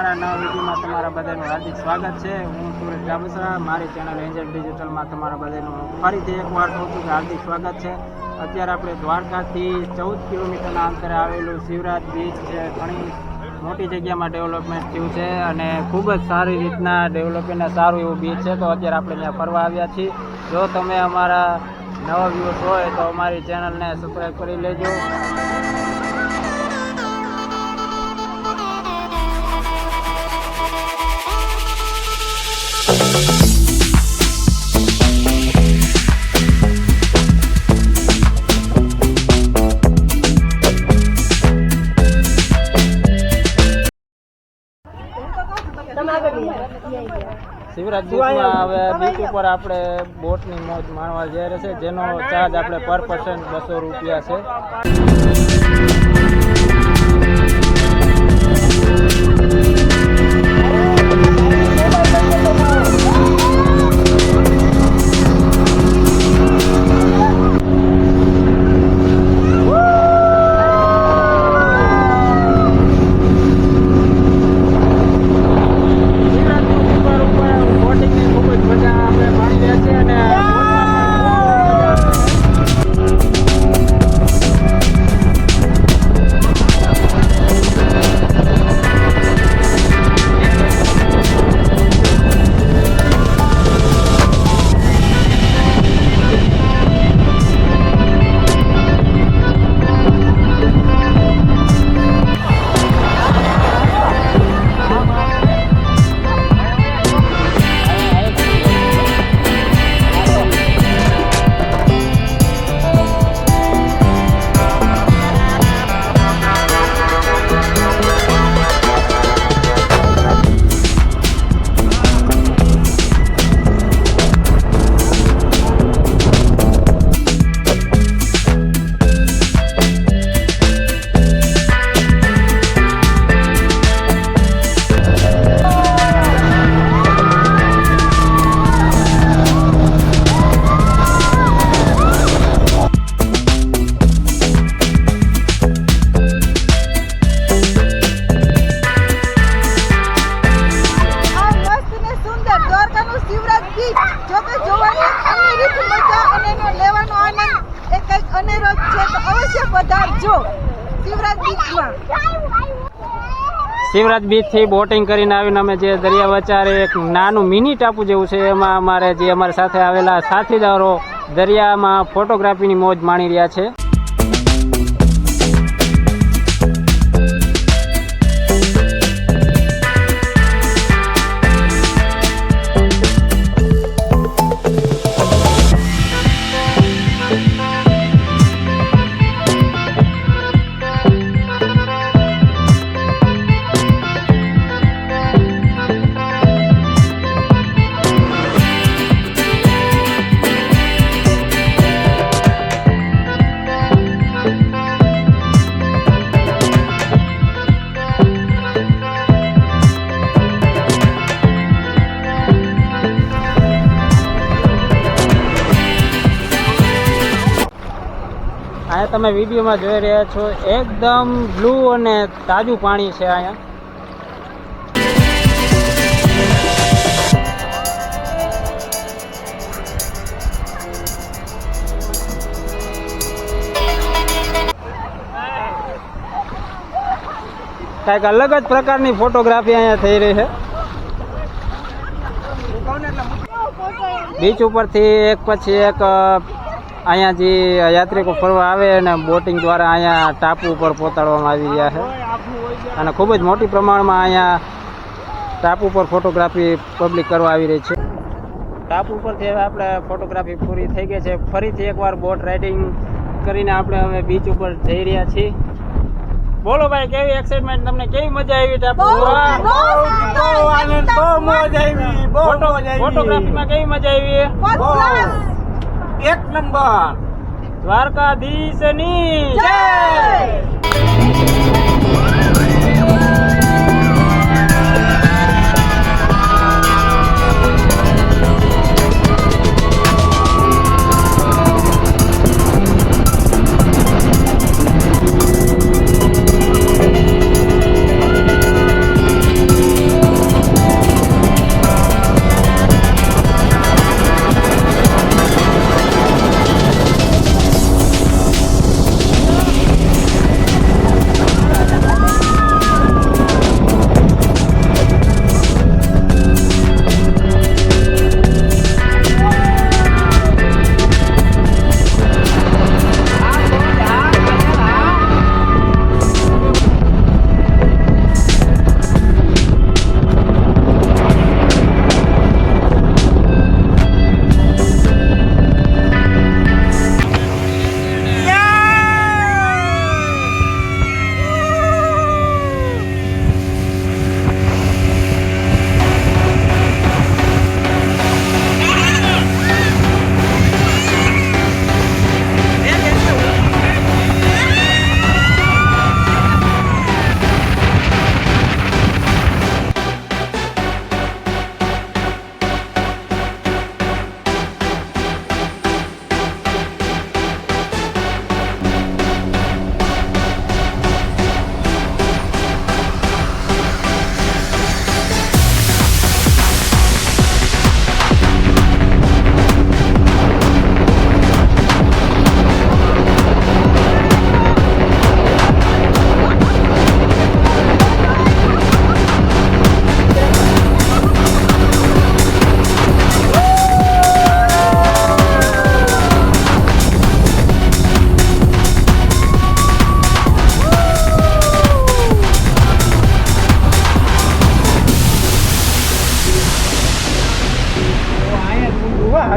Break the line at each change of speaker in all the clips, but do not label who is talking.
મારા નવા વિડીયોમાં તમારા બધાનું હાર્દિક સ્વાગત છે। હું સુરેશ ગાબસરા, મારી ચેનલ એન્જલ ડિજિટલમાં તમારા બધાનું ફરીથી એકવાર કહું છું કે હાર્દિક સ્વાગત છે। અત્યારે આપણે દ્વારકાથી 14 કિલોમીટરના અંતરે આવેલું શિવરાજ બીચ છે। ઘણી મોટી જગ્યામાં ડેવલપમેન્ટ થયું છે અને ખૂબ જ સારી રીતના ડેવલપમેન્ટ સારું એવું બીચ છે। તો અત્યારે આપણે ત્યાં ફરવા આવ્યા છીએ। જો તમે અમારા નવા વ્યૂઅર્સ હોય તો અમારી ચેનલને સબસ્ક્રાઈબ કરી લેજો। શિવરાજ બીચમાં હવે બીચ ઉપર આપણે બોટની મોજ માણવા જઈ રહ્યા છે, જેનો ચાર્જ આપણે પર પર્સન 200 રૂપિયા છે। શિવરાજ બીચથી બોટિંગ કરીને આવીને અમે જે દરિયા વચારે એક નાનું મિની ટાપુ જેવું છે, એમાં અમારી સાથે આવેલા સાથીદારો દરિયામાં ફોટોગ્રાફીની મોજ માણી રહ્યા છે। અહીંયા તમે વિડીયોમાં જોઈ રહ્યા છો, એકદમ બ્લુ અને તાજું પાણી છે। અહીંયા કંઈક અલગ જ પ્રકારની ફોટોગ્રાફી અહીંયા થઈ રહી છે। બીચ ઉપરથી એક પછી એક અહીંયા જે યાત્રિકો ફરવા આવે અને બોટિંગ દ્વારા અહીંયા ટાપુ ઉપર પહોંચાડવામાં આવી રહ્યા છે અને ખૂબ જ મોટી પ્રમાણમાં અહીંયા ટાપુ ઉપર ફોટોગ્રાફી પબ્લિક કરવા આવી રહી છે। ટાપુ ઉપરથી હવે આપણે ફોટોગ્રાફી પૂરી થઈ ગઈ છે। ફરીથી એકવાર બોટ રાઇડિંગ કરીને આપણે હવે બીચ ઉપર જઈ રહ્યા છીએ। બોલો ભાઈ, કેવી એક્સાઇટમેન્ટ, તમને કેવી મજા આવી ટાપુ? ફોટોગ્રાફીમાં કેવી મજા આવી?
એક નંબર।
દ્વારકાધીશની જય।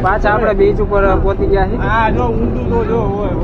પાછા આપણે બીચ ઉપર પહોંચી ગયા છીએ.
હા જો ઊંડું તો જો હોય